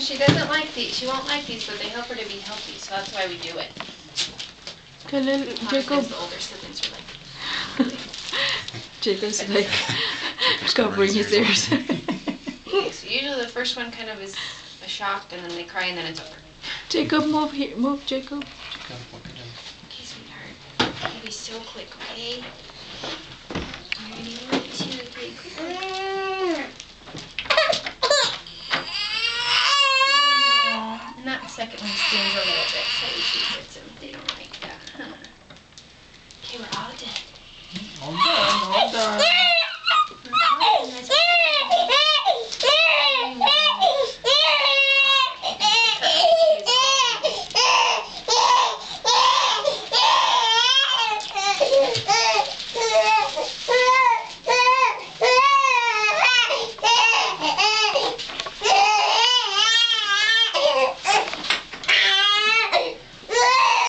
she doesn't like these. She won't like these, but they help her to be healthy, so that's why we do it. And then Jacob. The older siblings are like. Jacob's like covering his ears. So usually the first one kind of is a shock, and then they cry, and then it's over. Jacob, move here. Move, Jacob. Okay, sweetheart. You'll be so quick, okay? Ready? 1, 2, 3, quickly. And that second one stings a little bit, so we keep it.